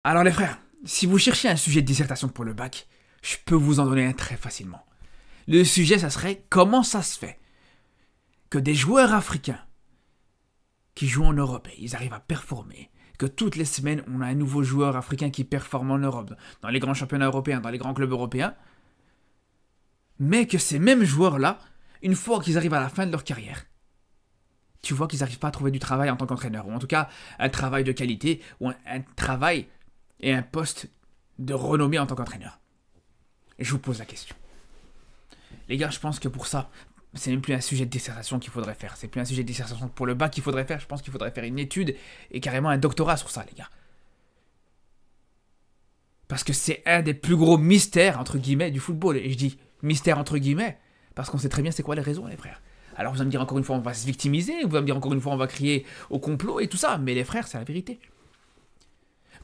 Alors les frères, si vous cherchez un sujet de dissertation pour le bac, je peux vous en donner un très facilement. Le sujet, ça serait comment ça se fait que des joueurs africains qui jouent en Europe, ils arrivent à performer, que toutes les semaines, on a un nouveau joueur africain qui performe en Europe, dans les grands championnats européens, dans les grands clubs européens, mais que ces mêmes joueurs-là, une fois qu'ils arrivent à la fin de leur carrière, tu vois qu'ils n'arrivent pas à trouver du travail en tant qu'entraîneur, ou en tout cas un travail de qualité, ou un travail et un poste de renommée en tant qu'entraîneur. Et je vous pose la question. Les gars, je pense que pour ça, c'est même plus un sujet de dissertation qu'il faudrait faire. C'est plus un sujet de dissertation pour le bac qu'il faudrait faire. Je pense qu'il faudrait faire une étude et carrément un doctorat sur ça, les gars. Parce que c'est un des plus gros mystères, entre guillemets, du football. Et je dis mystère entre guillemets, parce qu'on sait très bien c'est quoi les raisons, les frères. Alors vous allez me dire encore une fois, on va se victimiser, vous allez me dire encore une fois, on va crier au complot et tout ça. Mais les frères, c'est la vérité.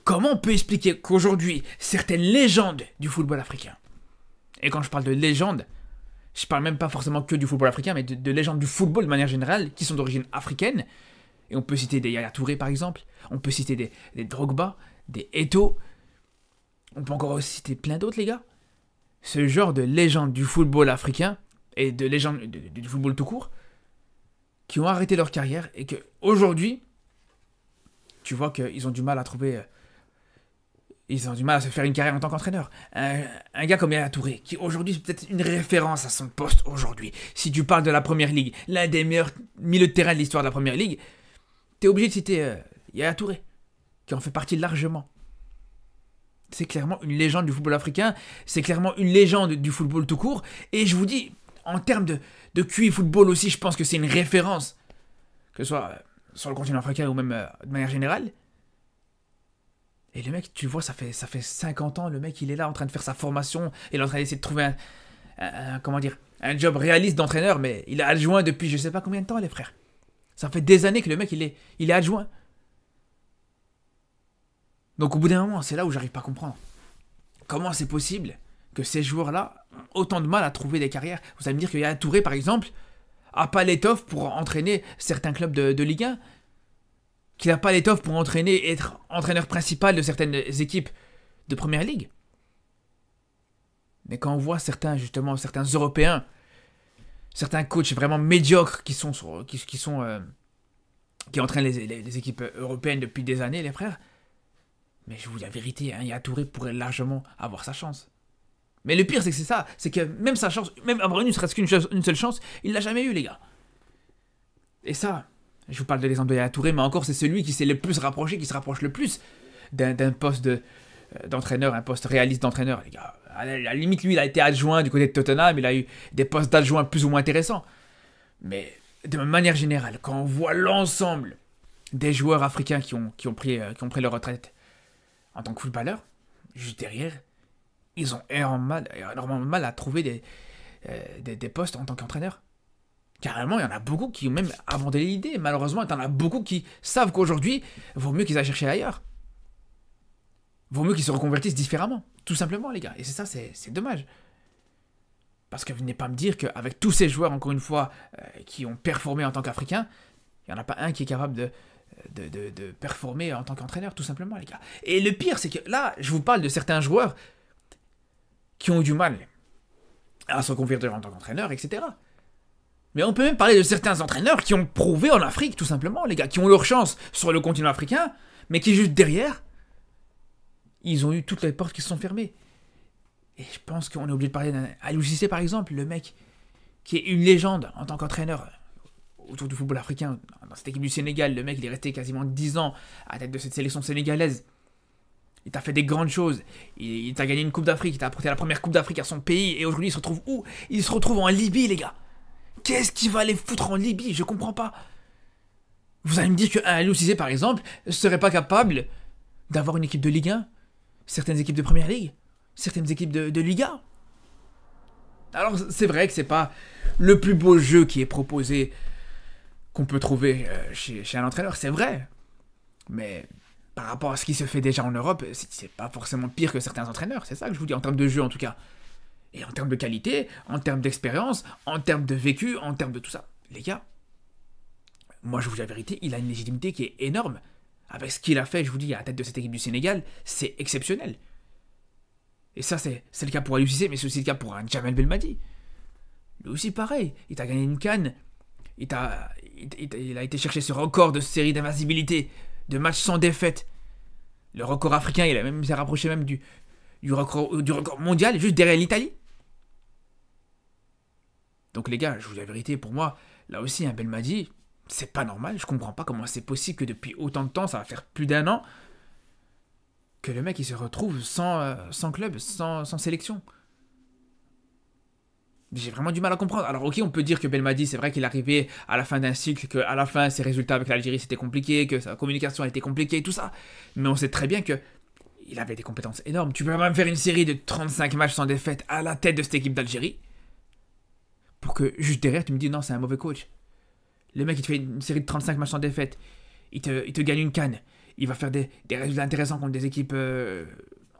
Comment on peut expliquer qu'aujourd'hui, certaines légendes du football africain, et quand je parle de légendes, je parle même pas forcément que du football africain, mais de légendes du football de manière générale, qui sont d'origine africaine, et on peut citer des Yaya Touré par exemple, on peut citer des Drogba, des Eto'o, on peut encore aussi citer plein d'autres les gars. Ce genre de légendes du football africain, et de légendes du football tout court, qui ont arrêté leur carrière, et que aujourd'hui, tu vois qu'ils ont du mal à trouver... Ils ont du mal à se faire une carrière en tant qu'entraîneur. Un gars comme Yaya Touré, qui aujourd'hui c'est peut-être une référence à son poste aujourd'hui. Si tu parles de la Première Ligue, l'un des meilleurs milieux de terrain de l'histoire de la Première Ligue, t'es obligé de citer Yaya Touré, qui en fait partie largement. C'est clairement une légende du football africain, c'est clairement une légende du football tout court, et je vous dis, en termes de QI football aussi, je pense que c'est une référence, que ce soit sur le continent africain ou même de manière générale. Et le mec, tu vois, ça fait 50 ans, le mec, il est là en train de faire sa formation, il est en train d'essayer de trouver comment dire, un job réaliste d'entraîneur, mais il est adjoint depuis je sais pas combien de temps, les frères. Ça fait des années que le mec, il est adjoint. Donc au bout d'un moment, c'est là où j'arrive pas à comprendre. Comment c'est possible que ces joueurs-là ont autant de mal à trouver des carrières? Vous allez me dire qu'il y a Touré, par exemple, a pas l'étoffe pour entraîner certains clubs de Ligue 1, qu'il n'a pas l'étoffe pour entraîner et être entraîneur principal de certaines équipes de Première Ligue. Mais quand on voit certains Européens, certains coachs vraiment médiocres qui entraînent les équipes européennes depuis des années, les frères, mais je vous dis la vérité, hein, Yaya Touré pourrait largement avoir sa chance. Mais le pire, c'est que c'est ça, c'est que même sa chance, même avoir ne serait-ce qu'une seule chance, il l'a jamais eu, les gars. Et ça... Je vous parle de l'exemple de Yaya Touré, mais encore c'est celui qui s'est le plus rapproché, qui se rapproche le plus d'un poste d'entraîneur, un poste réaliste d'entraîneur, les gars. À la limite, lui, il a été adjoint du côté de Tottenham, il a eu des postes d'adjoint plus ou moins intéressants. Mais de manière générale, quand on voit l'ensemble des joueurs africains qui ont pris leur retraite en tant que footballeurs, juste derrière, ils ont énormément de mal à trouver des postes en tant qu'entraîneur. Carrément, il y en a beaucoup qui ont même abandonné l'idée. Malheureusement, il y en a beaucoup qui savent qu'aujourd'hui, vaut mieux qu'ils aillent chercher ailleurs. Vaut mieux qu'ils se reconvertissent différemment. Tout simplement, les gars. Et c'est ça, c'est dommage. Parce que venez pas me dire qu'avec tous ces joueurs, encore une fois, qui ont performé en tant qu'Africains, il n'y en a pas un qui est capable de performer en tant qu'entraîneur, tout simplement, les gars. Et le pire, c'est que là, je vous parle de certains joueurs qui ont eu du mal à se reconvertir en tant qu'entraîneur, etc. Mais on peut même parler de certains entraîneurs qui ont prouvé en Afrique, tout simplement, les gars, qui ont leur chance sur le continent africain, mais qui juste derrière, ils ont eu toutes les portes qui se sont fermées. Et je pense qu'on est obligé de parler d'un Aliou Cissé, par exemple, le mec qui est une légende en tant qu'entraîneur autour du football africain, dans cette équipe du Sénégal. Le mec, il est resté quasiment 10 ans à la tête de cette sélection sénégalaise. Il t'a fait des grandes choses. Il t'a gagné une Coupe d'Afrique, il t'a apporté la première Coupe d'Afrique à son pays, et aujourd'hui, il se retrouve où? Il se retrouve en Libye, les gars. Qu'est-ce qu'il va aller foutre en Libye? Je comprends pas. Vous allez me dire qu'un Aliou Cissé, par exemple, serait pas capable d'avoir une équipe de Ligue 1, certaines équipes de Première Ligue, certaines équipes de Liga. Alors, c'est vrai que c'est pas le plus beau jeu qui est proposé, qu'on peut trouver chez un entraîneur, c'est vrai. Mais par rapport à ce qui se fait déjà en Europe, c'est pas forcément pire que certains entraîneurs, c'est ça que je vous dis, en termes de jeu en tout cas. Et en termes de qualité, en termes d'expérience, en termes de vécu, en termes de tout ça. Les gars, moi je vous dis la vérité, il a une légitimité qui est énorme avec ce qu'il a fait, je vous dis, à la tête de cette équipe du Sénégal, c'est exceptionnel. Et ça, c'est le cas pour Aliou Cissé, mais c'est aussi le cas pour un Djamel Belmadi. Lui aussi, pareil. Il t'a gagné une CAN. Il a été chercher ce record de série d'invincibilité, de matchs sans défaite. Le record africain, s'est rapproché même du record mondial, juste derrière l'Italie. Donc les gars, je vous dis la vérité, pour moi, là aussi, un Belmadi, c'est pas normal. Je comprends pas comment c'est possible que depuis autant de temps, ça va faire plus d'1 an, que le mec il se retrouve sans club, sans sélection. J'ai vraiment du mal à comprendre. Alors ok, on peut dire que Belmadi, c'est vrai qu'il est arrivé à la fin d'un cycle, qu'à la fin, ses résultats avec l'Algérie, c'était compliqué, que sa communication a été compliquée, tout ça. Mais on sait très bien que il avait des compétences énormes. Tu peux même faire une série de 35 matchs sans défaite à la tête de cette équipe d'Algérie, pour que juste derrière, tu me dis non, c'est un mauvais coach. Le mec, il te fait une série de 35 matchs sans défaite. Il te gagne une CAN. Il va faire des résultats intéressants contre des équipes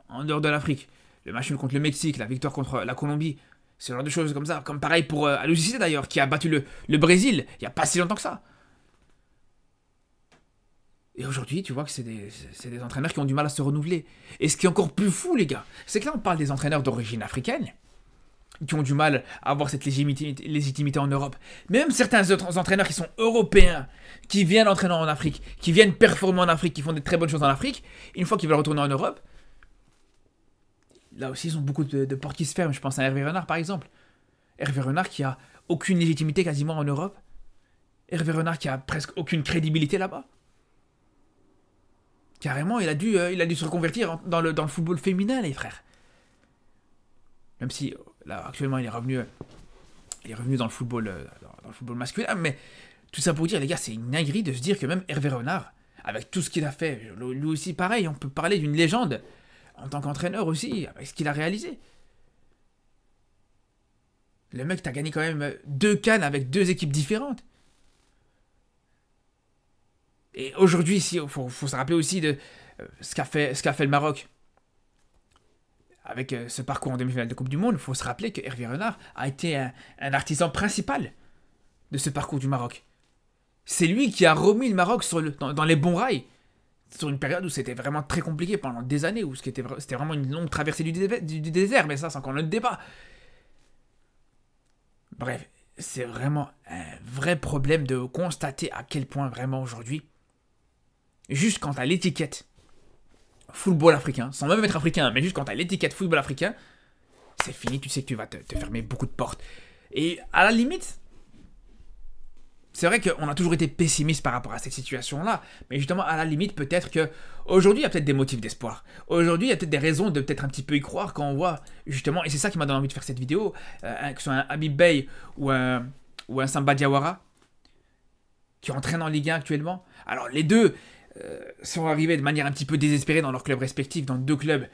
en dehors de l'Afrique. Le match nul contre le Mexique, la victoire contre la Colombie. Ce genre de choses comme ça. Comme pareil pour Aliou Cissé d'ailleurs, qui a battu le Brésil il n'y a pas si longtemps que ça. Et aujourd'hui, tu vois que c'est des entraîneurs qui ont du mal à se renouveler. Et ce qui est encore plus fou, les gars, c'est que là, on parle des entraîneurs d'origine africaine, qui ont du mal à avoir cette légitimité en Europe. Mais même certains autres entraîneurs qui sont européens, qui viennent entraîner en Afrique, qui viennent performer en Afrique, qui font des très bonnes choses en Afrique, une fois qu'ils veulent retourner en Europe, là aussi ils ont beaucoup de portes qui se ferment. Je pense à Hervé Renard par exemple. Hervé Renard qui a aucune légitimité quasiment en Europe. Hervé Renard qui a presque aucune crédibilité là-bas. Carrément, il a dû se reconvertir dans le football féminin, les frères. Même si, là, actuellement, il est revenu dans le football masculin. Mais tout ça pour dire, les gars, c'est une dinguerie de se dire que même Hervé Renard, avec tout ce qu'il a fait, lui aussi, pareil, on peut parler d'une légende en tant qu'entraîneur aussi, avec ce qu'il a réalisé. Le mec, t'as gagné quand même 2 CAN avec 2 équipes différentes. Et aujourd'hui, il faut se rappeler aussi de ce qu'a fait le Maroc. Avec ce parcours en demi-finale de Coupe du Monde, il faut se rappeler que Hervé Renard a été un artisan principal de ce parcours du Maroc. C'est lui qui a remis le Maroc dans les bons rails, sur une période où c'était vraiment très compliqué pendant des années, où c'était vraiment une longue traversée du désert, mais ça, c'est encore notre débat. Bref, c'est vraiment un vrai problème de constater à quel point vraiment aujourd'hui, juste quant à l'étiquette football africain, sans même être africain, mais juste quand t'as l'étiquette football africain, c'est fini, tu sais que tu vas te fermer beaucoup de portes. Et à la limite, c'est vrai qu'on a toujours été pessimiste par rapport à cette situation-là, mais justement, à la limite, peut-être que aujourd'hui il y a peut-être des motifs d'espoir. Aujourd'hui, il y a peut-être des raisons de peut-être un petit peu y croire quand on voit, justement, et c'est ça qui m'a donné envie de faire cette vidéo, que ce soit un Habib Beye ou un Samba Diawara, qui entraînent en Ligue 1 actuellement. Alors, les deux sont arrivés de manière un petit peu désespérée dans leurs clubs respectifs, dans 2 clubs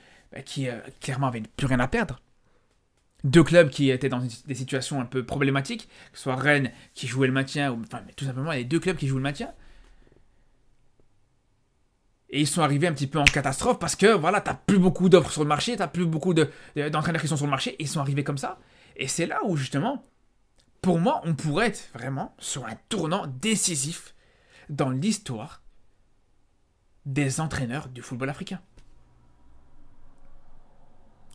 qui clairement avaient plus rien à perdre. 2 clubs qui étaient dans des situations un peu problématiques, que ce soit Rennes qui jouait le maintien, ou enfin tout simplement les 2 clubs qui jouent le maintien. Et ils sont arrivés un petit peu en catastrophe parce que voilà, t'as plus beaucoup d'offres sur le marché, t'as plus beaucoup d'entraîneurs qui sont sur le marché, et ils sont arrivés comme ça. Et c'est là où justement, pour moi, on pourrait être vraiment sur un tournant décisif dans l'histoire des entraîneurs du football africain.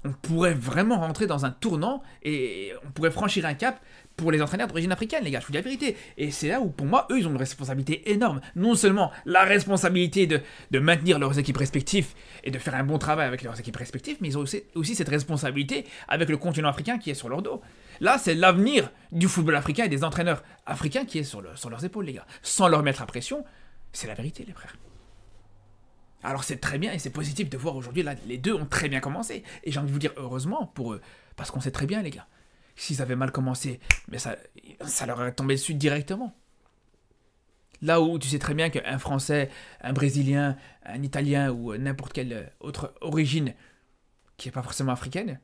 On pourrait vraiment rentrer dans un tournant et on pourrait franchir un cap pour les entraîneurs d'origine africaine, les gars, je vous dis la vérité. Et c'est là où, pour moi, eux, ils ont une responsabilité énorme. Non seulement la responsabilité de maintenir leurs équipes respectives et de faire un bon travail avec leurs équipes respectives, mais ils ont aussi cette responsabilité avec le continent africain qui est sur leur dos. Là, c'est l'avenir du football africain et des entraîneurs africains qui est sur leurs épaules, les gars. Sans leur mettre la pression, c'est la vérité, les frères. Alors c'est très bien et c'est positif de voir aujourd'hui, là, les 2 ont très bien commencé. Et j'ai envie de vous dire heureusement pour eux, parce qu'on sait très bien, les gars, s'ils avaient mal commencé, mais ça leur est tombé dessus directement. Là où tu sais très bien qu'un Français, un Brésilien, un Italien ou n'importe quelle autre origine qui n'est pas forcément africaine,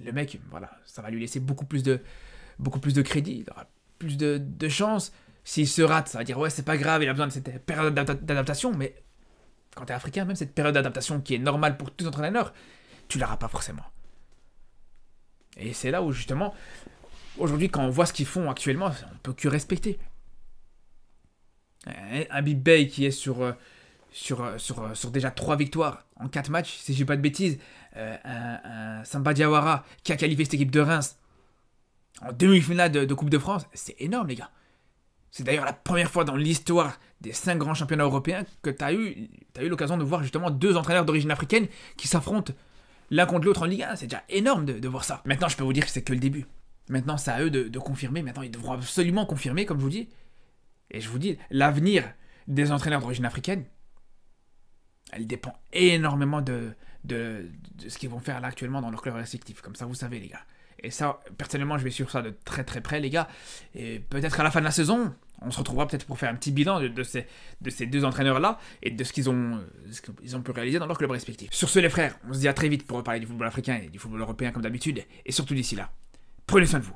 le mec, voilà, ça va lui laisser beaucoup plus de crédit, il aura plus de chance. S'il se rate, ça va dire ouais, c'est pas grave, il a besoin de cette période d'adaptation, mais quand t'es africain, même cette période d'adaptation qui est normale pour tous les entraîneurs, tu l'auras pas forcément. Et c'est là où justement, aujourd'hui, quand on voit ce qu'ils font actuellement, on peut que respecter. Un Habib Beye qui est sur sur déjà 3 victoires en 4 matchs, si je dis pas de bêtises. Un Samba Diawara qui a qualifié cette équipe de Reims en demi-finale de Coupe de France, c'est énorme, les gars. C'est d'ailleurs la première fois dans l'histoire des 5 grands championnats européens que tu as eu l'occasion de voir justement 2 entraîneurs d'origine africaine qui s'affrontent l'un contre l'autre en Ligue 1. C'est déjà énorme de voir ça. Maintenant, je peux vous dire que c'est que le début. Maintenant, c'est à eux de confirmer. Maintenant, ils devront absolument confirmer, comme je vous dis. Et je vous dis, l'avenir des entraîneurs d'origine africaine, elle dépend énormément de ce qu'ils vont faire là actuellement dans leur club respectif. Comme ça, vous savez, les gars. Et ça, personnellement, je vais suivre ça de très très près, les gars. Et peut-être à la fin de la saison, on se retrouvera peut-être pour faire un petit bilan de ces 2 entraîneurs-là et de ce qu'ils ont pu réaliser dans leur club respectif. Sur ce, les frères, on se dit à très vite pour reparler du football africain et du football européen comme d'habitude. Et surtout d'ici là, prenez soin de vous.